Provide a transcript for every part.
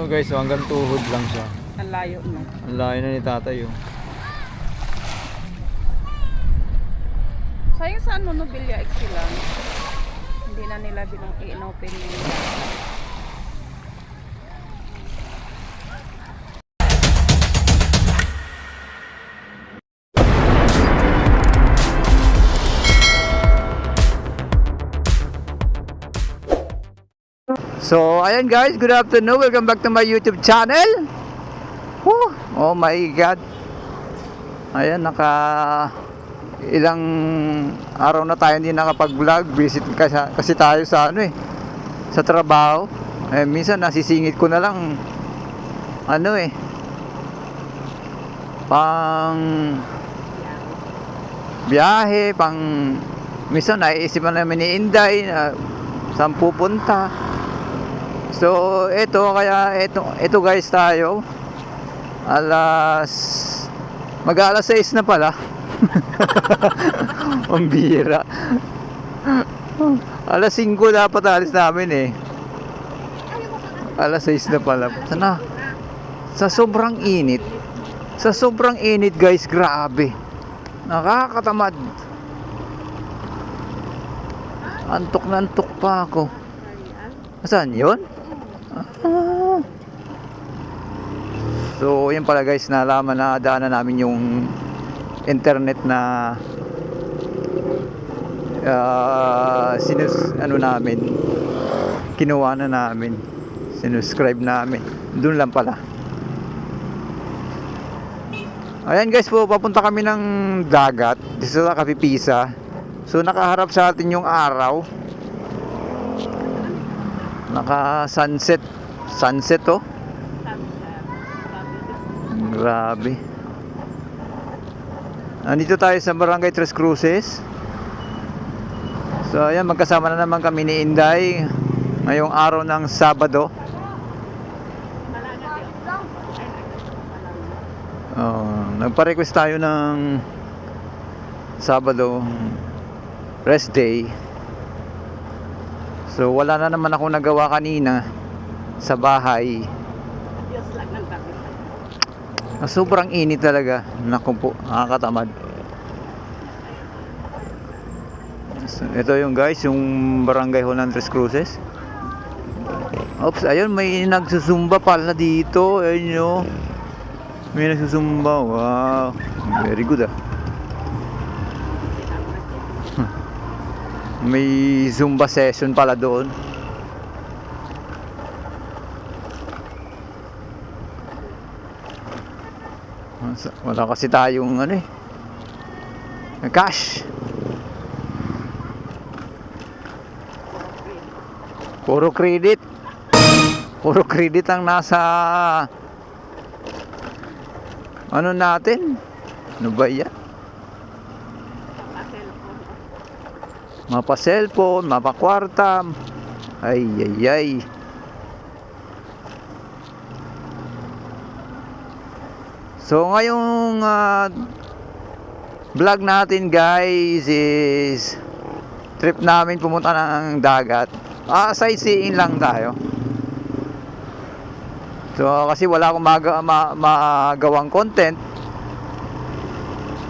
oh guys, so hanggang tuhod lang siya. Ang layo na. Ang layo na ni tatay oh. Sayang saan Monobilya X lang. Hindi na nila bilang i-open nila. So, ayan guys, good afternoon. Welcome back to my YouTube channel. Whew, oh my God. Ayan, ilang araw na tayo hindi nakapag-vlog. Visit kasi tayo sa sa trabaho. Minsan nasisingit ko na lang pang biyahe, minsan naiisipan namin ni Inday na saan pupunta. So, ito guys tayo. Mag-alas 6 na pala. Ang bira. Alas 5 dapat alis namin eh. Alas 6 na pala. Sana? Sa sobrang init. Sa sobrang init guys, grabe. Nakakatamad. Antok na antok pa ako. Saan yun? So, yun pala guys, nalaman na daanan namin yung internet na kinuha na namin, sinuscribe namin. Doon lang pala. Ayan guys po, papunta kami ng dagat dito sa Kapipisa. So, nakaharap sa atin yung araw. Naka sunset oh. Grabe. Nandito tayo sa Barangay Tres Cruces. So ayan, magkasama na naman kami ni Inday ngayong araw ng Sabado. Nagpa-request tayo ng Sabado rest day. So wala na naman ako nagawa kanina sa bahay. Sobrang init talaga. Naku po, nakakatamad. So, ito yung guys, yung barangay hall ng Tres Cruces. Oops, ayun, may nagsusumba pala dito. Ayun nyo. May nagsusumba. Wow, very good ah. May Zumba session pala doon. Wala kasi tayong cash. Puro credit. Puro credit ang nasa natin. Ano ba yan? Mapa cellphone, mapa kwarta. Ay. So ngayong vlog natin guys is trip namin pumunta ng dagat. Sightseeing lang tayo. So kasi wala akong magawang content.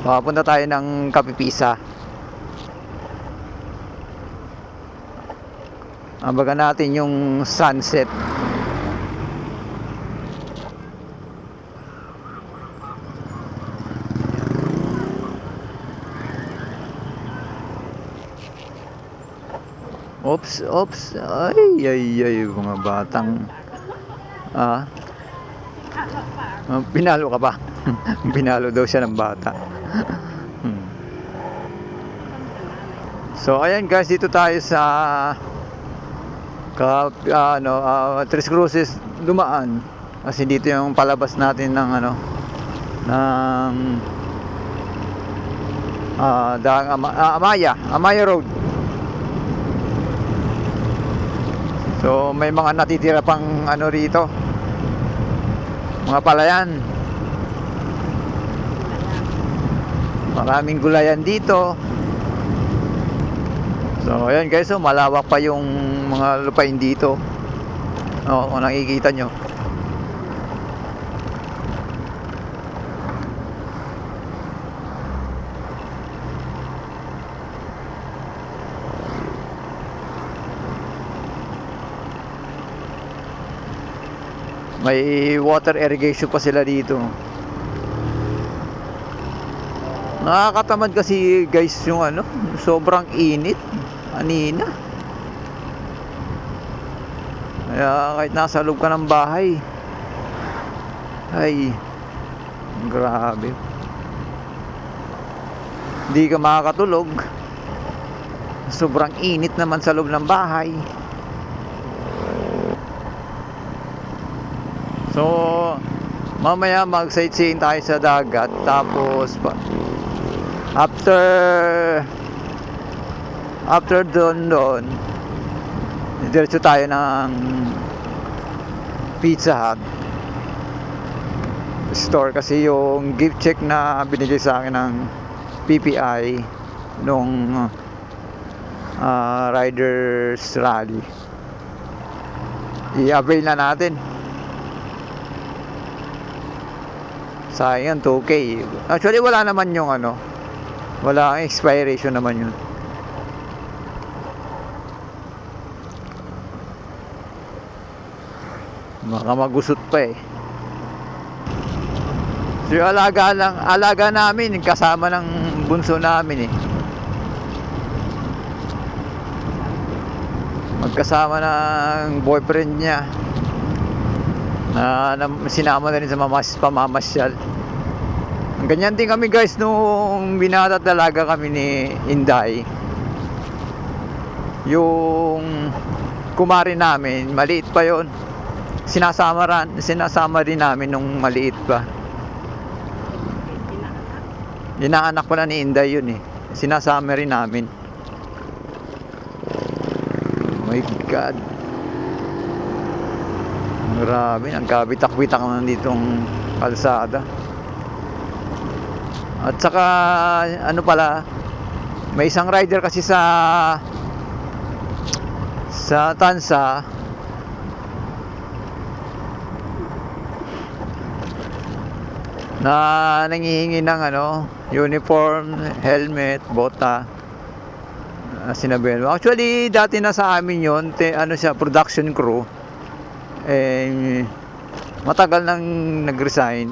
Papunta tayo ng Kapipisa. Ambagan natin yung sunset. Oops. Ay, mga batang. Pinalo ka pa. Pinalo daw siya ng bata. So, ayan guys, dito tayo sa Tres Cruces dumaan. Kasi dito yung palabas natin ng Amaya Road. So may mga natitira pang rito, mga palayan. Maraming gulayan dito. So ayan guys, malawak pa yung mga lupain dito. Kung nakikita nyo. May water irrigation pa sila dito. Nakakatamad kasi guys yung ano, sobrang init kanina. Kaya kahit nasa loob ka ng bahay, ay grabe, hindi ka makakatulog. Sobrang init naman sa loob ng bahay. So mamaya mag sightseeing tayo sa dagat. Tapos after doon diretso tayo ng Pizza Hut store, kasi yung gift check na binigay sa akin ng PPI nung Riders Rally, i-avail na natin. Sayang 2K. Actually wala naman yung ano, wala ang expiration naman yun. Baka magusot pa eh. So yung alaga namin kasama ng bunso namin eh. Magkasama ng boyfriend niya na sinama na rin sa pamamasyal. Ganyan din kami guys nung binata talaga kami ni Inday. Yung kumari namin, maliit pa yon. Sinasama rin namin nung maliit pa. Inaanak ko na ni Inday yun eh. Sinasama rin namin. Oh my God. Grabe, nagkabitak-bitak naman ditong kalsada. At saka ano pala, may isang rider kasi sa Tansa na nangihingi ng ano, uniform, helmet, bota. Sinabihan mo. Actually, dati na sa amin yun, ano siya, production crew. Eh, matagal nang nag-resign.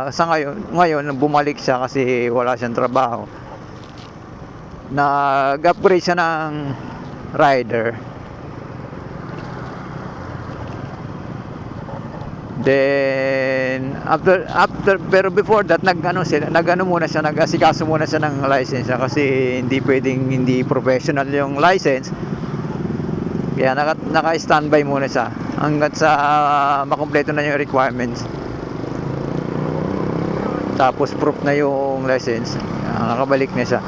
Sa ngayon bumalik siya kasi wala siyang trabaho. Nag-upgrade siya ng rider. Then after pero before that nag-asikaso muna siya ng license kasi hindi pwedeng hindi professional yung license. Kaya naka-standby muna siya hanggat sa makumpleto na yung requirements. Tapos proof na yung license, nakabalik na siya.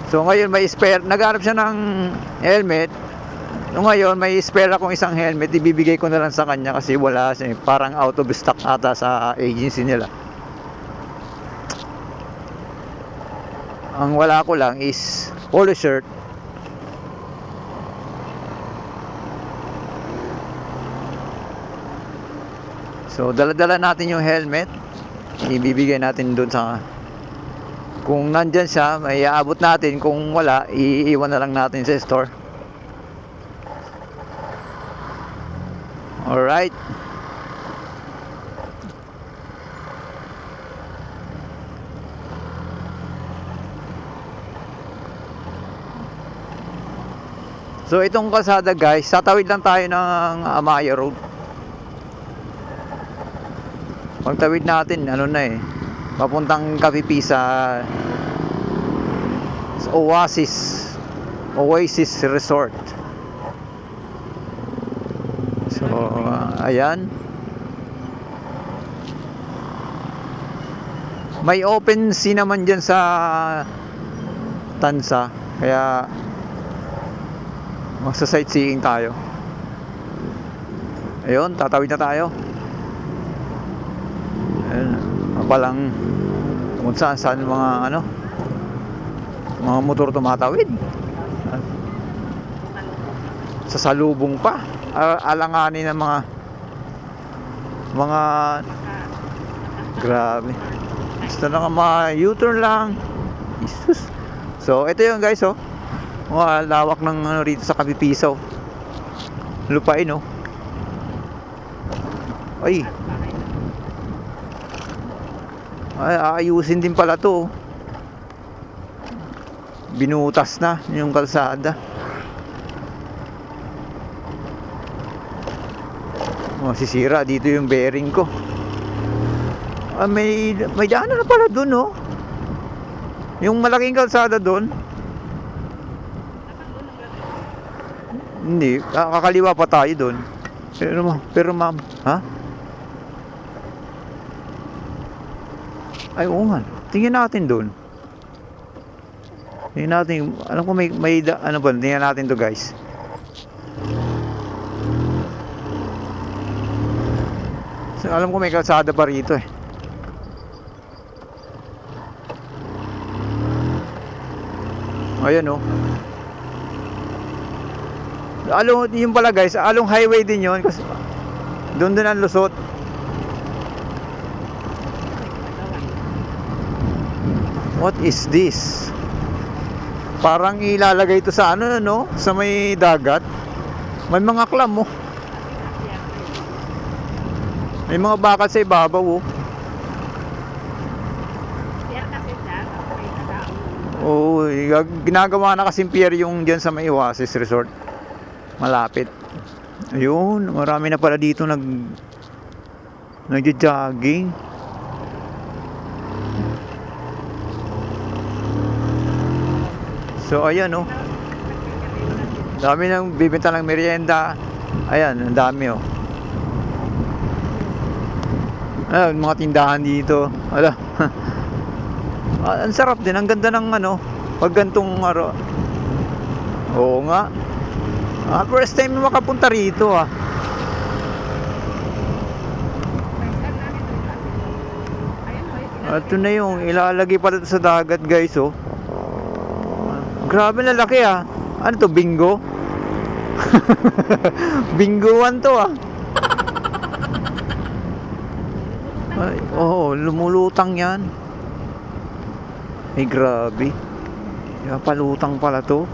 So ngayon may spare, naghanap siya ng helmet. Ngayon may spare akong isang helmet, ibibigay ko na lang sa kanya kasi wala siya, parang out of stock ata sa agency nila. Ang wala ko lang is polo shirt. So dala-dala natin yung helmet, ibibigay natin doon sa, kung nandyan siya may aabot natin, kung wala iiwan na lang natin sa store. Alright. So itong kalsada guys, tatawid lang tayo ng Amaya Road. Pagtawid natin, ano na eh, papuntang Capipi sa Oasis Resort. So ayan, may open sea naman dyan sa Tansa, kaya magsa-sightseeing tayo. Ayun, tatawid na tayo. Ayun, palang kung saan mga motor tumatawid. Sasalubong pa, alanganin ng mga grabe. Gusto na nga ma-U-turn lang. Jesus. So ito yung guys, oh, lawak ng rito sa Capipisaw. Lupain, oh. Ay, aayusin din pala to. Binutas na yung kalsada. Sisira dito yung bearing ko. May daanan na pala dun, oh. Yung malaking kalsada dun. Hindi, kakaliwa pa tayo dun. Pero ma'am, ha? Ay, oo nga. Tingnan natin dun. Tingnan natin, alam ko ano ba, tingnan natin to, guys. So, alam ko may kalsada pa rito eh. Ayan, oh. Yung pala, guys, along highway din yon kasi doon ang lusot. What is this? Parang ilalagay ito sa ano, no? Sa may dagat. May mga clam, oh. May mga bakal sa ibabaw, oh. Oo, ginagawa na kasing pier yung dyan sa may Oasis Resort. Malapit. Ayun, marami na pala dito nagja-jogging. So ayan, oh. Dami nang bibenta ng merienda. Ayan, ang dami, oh. Ayan, mga tindahan dito. Ala. Ang sarap din, ang ganda ng ano, pag gantong araw. Oo nga. First time makapunta rito, ah. Ito na yung ilalagay pala sa dagat, guys, oh. Grabe na laki, ah. Ano to, bingo? Bingoan to, ah. Ay, oh, lumulutang yan. Ay, grabe. Kaya palutang pala to.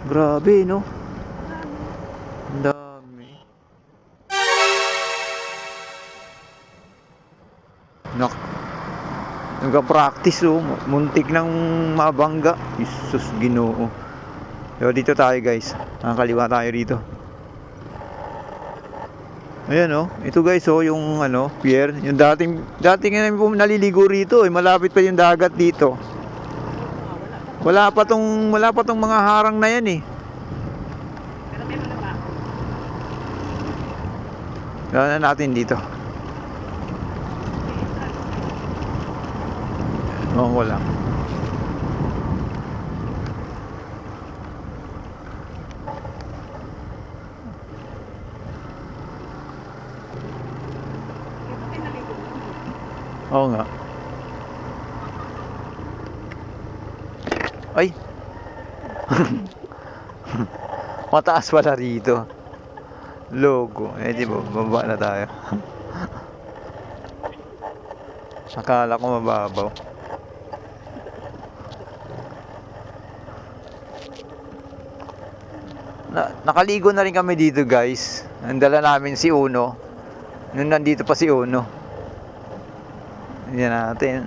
Grabe, no? Ang dami. Nagka-practice, oh. Muntik nang mabangga. Jesus, Ginoo. So, dito tayo, guys. Nakakaliwa tayo rito. Ayan, oh. Ito, guys, oh, yung ano, pier. Yung dating naliligo rito, eh. Malapit pa yung dagat dito. Wala pa tong mga harang na yan, eh. Gawin na natin dito. Wala. Oo nga. Ay. Mataas pala rito. Logo. Eh di ba, baba na tayo. Akala ko mababaw. Nakaligo na rin kami dito, guys. Nandala namin si Uno. Nung nandito pa si Uno. Yan natin.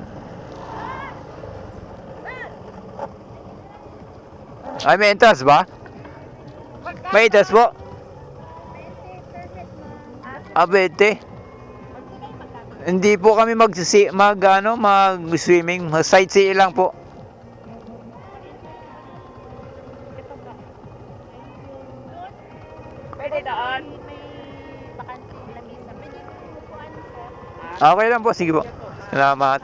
Ay, may entrance ba? May entrance po? 20. Hindi po kami mag-swimming. Sightseeing lang po. Pwede doon. Okay lang po. Sige po. Salamat.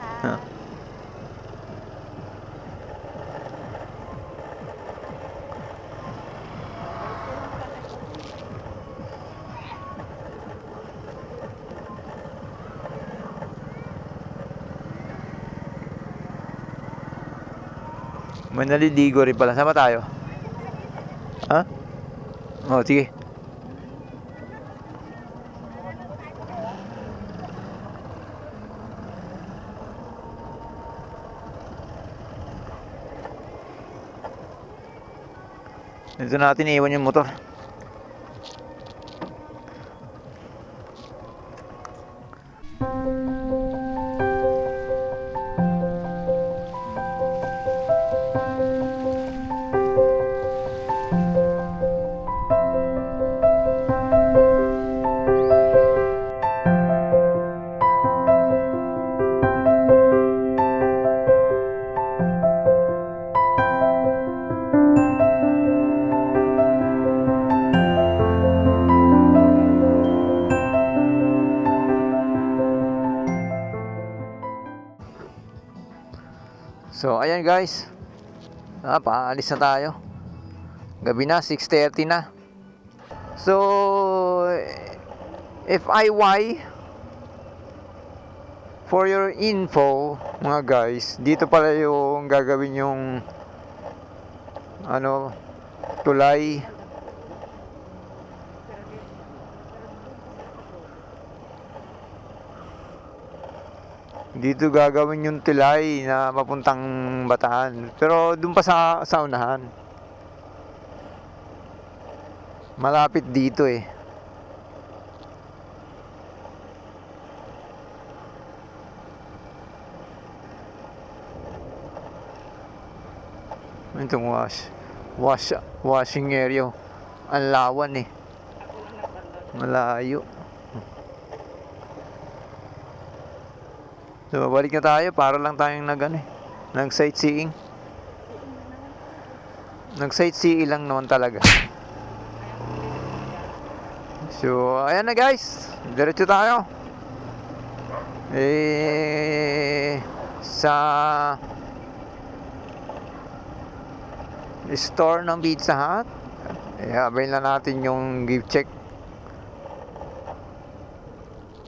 May naliligo rin pala. Sama tayo? Ha? Oh, sige. Dito natin iiwan yung motor. So ayan guys, paalis na tayo. Gabi na, 6:30 na. So FIY, for your info mga guys, dito pala yung gagawin yung tulay. Dito gagawin yung tulay na papuntang Bataan. Pero dun pa sa unahan. Malapit dito eh. Itong washing area. Ang lawan eh. Malayo. So, balik na tayo para lang tayong nag-sightseeing. Nag-sightseeing lang naman talaga. So, ayan na guys. Diretso tayo. Sa store ng Pizza Hut. Avail na natin yung gift check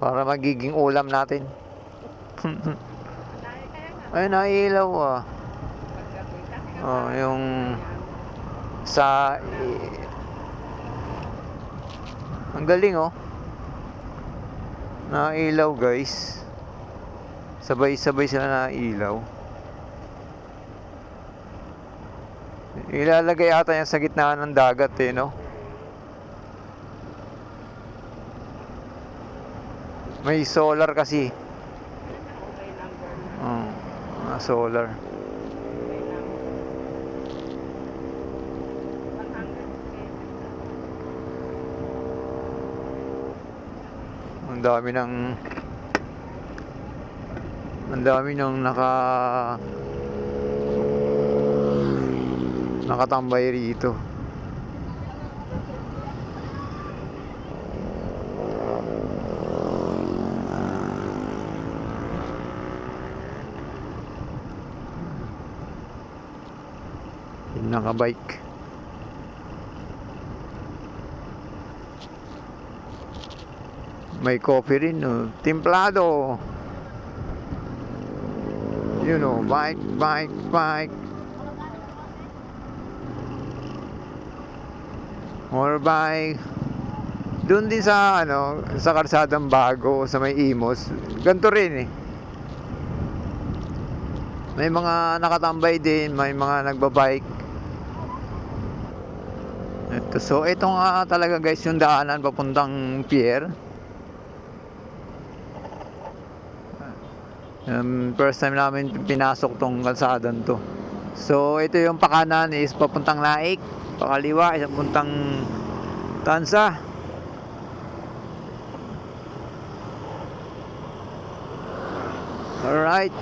para magiging ulam natin. Ay, nailaw ah. Oh, yung ang galing oh. Nailaw guys. Sabay-sabay sila nailaw. Ilalagay ata yan sa gitna ng dagat eh, no? May solar kasi. Solar. Ang dami ng nakatambay rito. Yung nakabike. May coffee rin, no? Templado. You know, bike. Or bike. Doon din sa sa Kalsadang Bago, sa may Imos. Ganito rin eh. May mga nakatambay din, may mga nagbabike. So ito nga talaga guys yung daanan papuntang pier. First time namin pinasok tong kalsadan to. So ito yung pakanan is papuntang Laik, pakaliwa is papuntang Tansa. Alright.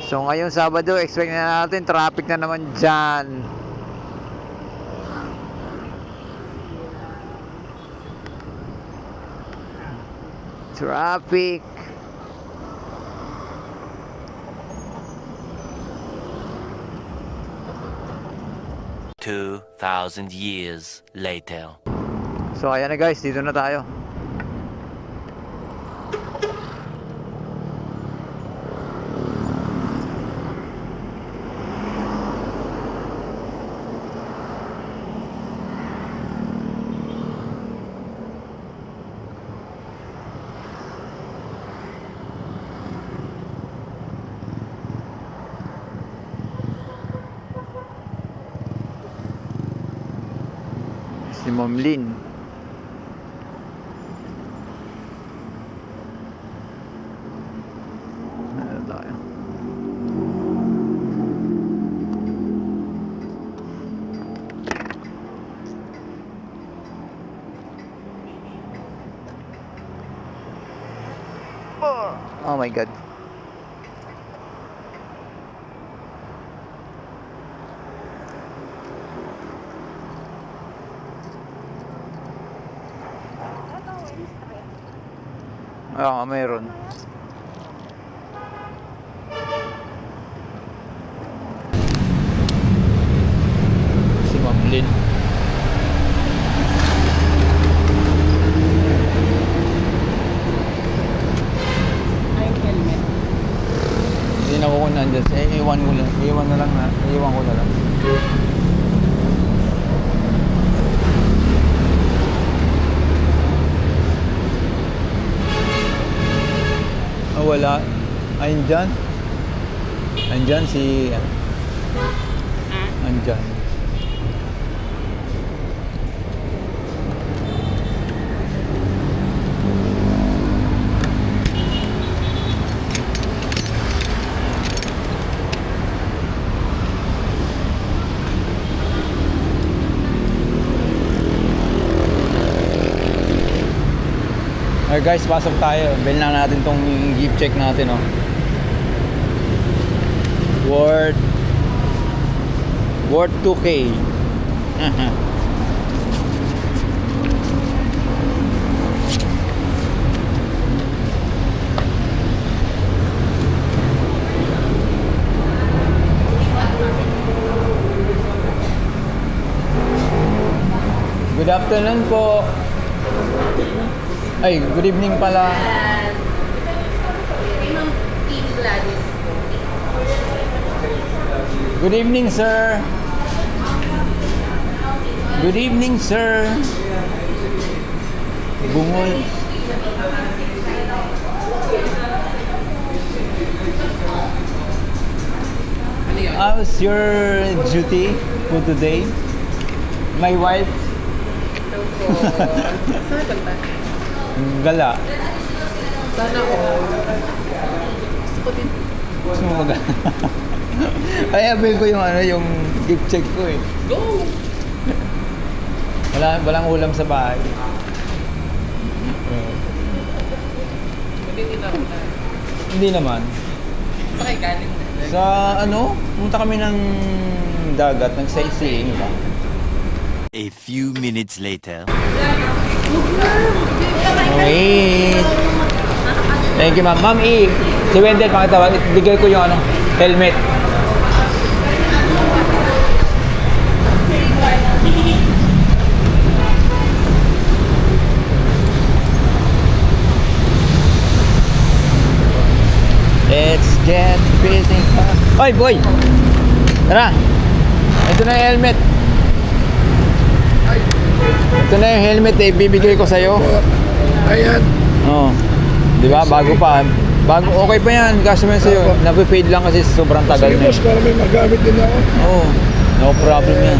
So ngayong Sabado, expect na natin traffic na naman dyan. Traffic. $2,000 years later. So ayan na guys, dito na tayo. Si Ma'am Lynn. Ano tayo? Oh my God. Oo, meron. din. Ay, helmet. Hindi na ko kung nandyan. Iwan ko lang. Iwan na lang na. Iwan ko na lang. Oh, wala. Ayun dyan. Andyan si... Ah? Andyan. Okay guys, pasok tayo. Bill na natin tong gift check natin, oh. Worth 2K. Good afternoon po. Ay, good evening pala. Good evening, sir. Good evening, sir. Bungol. How's your duty for today? My wife? Saan banda? Gala. Sana all. Gusto ko din. Gusto mo mag Ay, avail ko yung yung gift check ko eh. Go! Walang ulam sa bahay. Hindi nila na. Hindi naman. Sa kay galing na. Sa punta kami ng dagat, ng sightseeing ba? A few minutes later. Wait. Thank you, ma'am. Ma'am E, si Wendell, pakitawag. Bigay ko yung helmet. Let's get busy. Hoy, boy! Tara! Ito na yung helmet. Ito na yung helmet eh, bibigay ko sa'yo. Ayan. Oo. Di ba? Bago pa. Bago, okay pa yan. Kaso mo sa'yo. Nape-fade lang kasi sobrang tagal Sige na. boss, para may magamit din ako. Oo. No problem yan.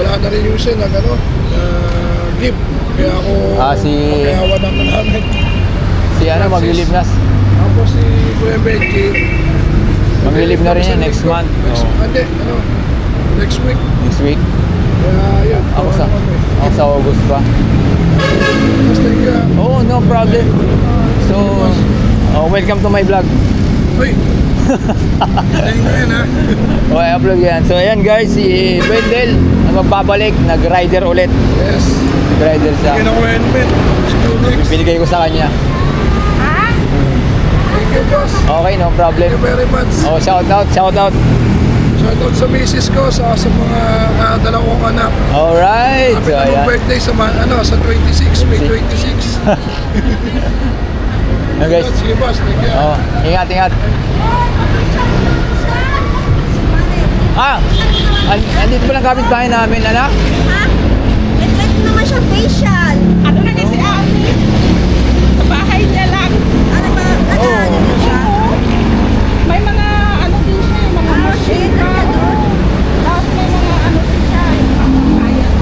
Wala na rin yung isa na gift. Kaya ako pagkayawan naman namin. Si maglilib na. Tapos si Kuya Benji. Maglilib na rin yan next month. Next, Oo. Hindi, next week. Next week. Kaya yun. Ako sa August pa. Basta ka. Oh, no problem. So, welcome to my vlog. Uy! Thank you yan ha. Okay, upload yan. So, ayan guys, si Wendell ang magbabalik. Nag-rider ulit. Yes. Nag-rider siya. Kaya na ko helmet. Students. Binigay ko sa kanya. Thank you boss. Okay, no problem. Thank you very much. Oh, shout out. Shoutout sa misis ko, sa mga dalawang anak. Alright. Happy So, ayan. birthday sa sa 26, May 26. Ayan guys. Sige boss, thank you. Oh, ingat. Andito pa lang kapitbahay namin, anak. Ha? Nag-like naman siya facial. Ano na kasi Ami? Sa bahay niya lang. Ano ba? Ano din siya? May mga ano din siya, yung mga machine pa. Tapos may mga ano din siya, yung pangkayan.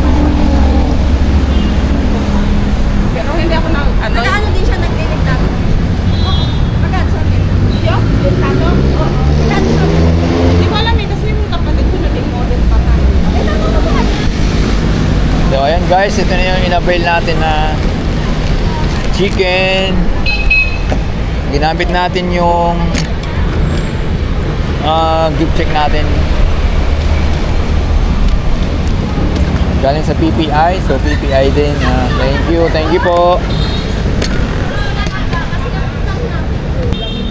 Pero hindi ako na ano. Ano din siya nag-clinic lang? Magkano sa akin? Yung dentado? Oo. Magkano sa akin? Hindi ko alam eh, kasi yung kapatid ko naging model pa tayo. Ay, naku, naku. So ayan guys, ito na yung in-avail natin na chicken. Ginamit natin yung gift check natin. Galing sa PPI. So PPI din. Thank you po.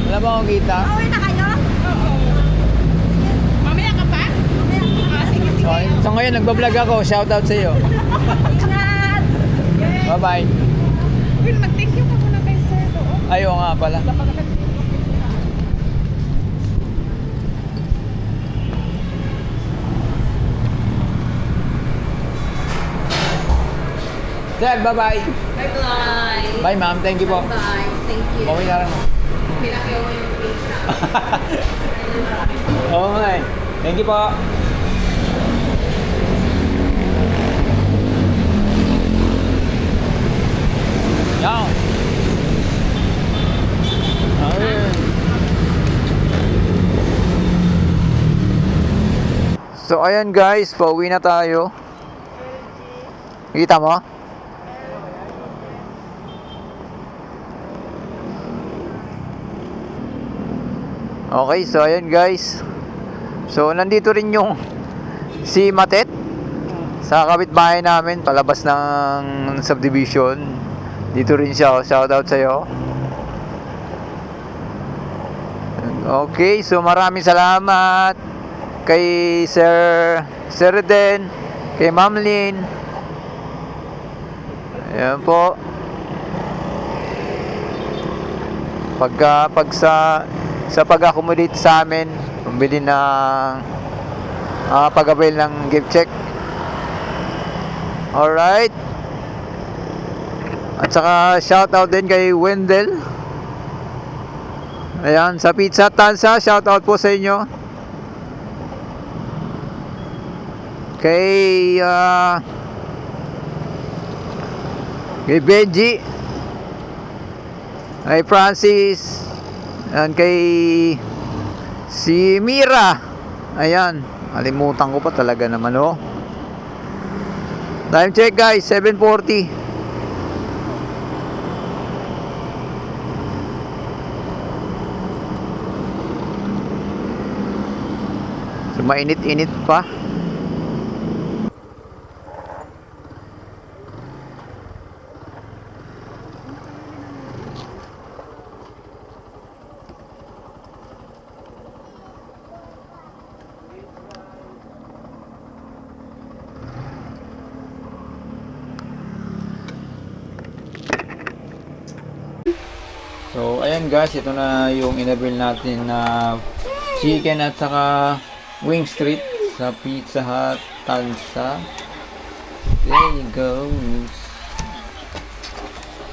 Wala ba akong kita? Pauwi na kayo? Mamaya ka pa? Mamaya. Ah, sige. So ngayon, nagbablog ako. Shoutout sa iyo. Ingat! Bye-bye. Will, mag-thank you ka muna kay sir doon. Ayaw nga pala. Sir, bye-bye. Bye-bye! Bye, ma'am. Thank you po. Bye! Thank you. Bawin na rin mo. Pinakyaw mo yung place na. Oo nga eh. Thank you po. Yan. Ayun. So ayan guys, pauwi na tayo. Kita mo? Okay, so ayan guys. So nandito rin yung si Matet sa kapitbahay namin palabas ng subdivision. Dito rin siya, shout out sa iyo. Okay, so maraming salamat kay Sir Reden, kay Ma'am Lynn. Ayan po. Pag sa pag-accommodate sa amin, pambili ng pag-avail ng gift check. Alright. At saka shout out din kay Wendell. Ayan, sa Pizza Tansa, shout out po sa inyo. Kay Benji, kay Francis, and kay si Mira. Ayan, alimutan ko pa talaga naman oh. Time check guys, 7:40. So mainit-init pa. So, ayan guys, ito na yung inabil natin na chicken at saka wing street sa Pizza Hut Tansa. There you go.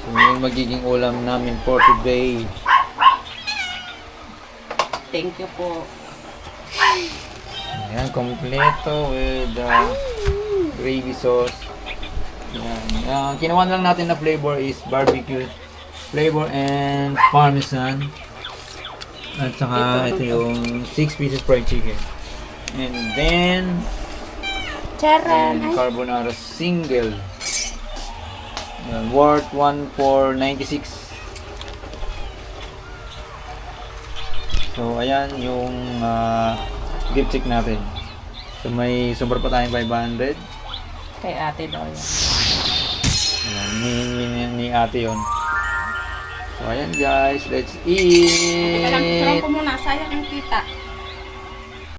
So, yung magiging ulam namin for today. Thank you po. Ayan, kompleto with gravy sauce. Ayan. Kinuha lang natin na flavor is barbecue flavor and parmesan. At saka ito yung 6 pieces fried chicken. And then and carbonara single. Worth 1,496. So ayan yung gift check natin. So may sobra pa tayong 500. Kay ate daw yan. Ayan, ni ate yun. So ayan guys, let's eat. Teka lang, ko muna. Sayang yung kita.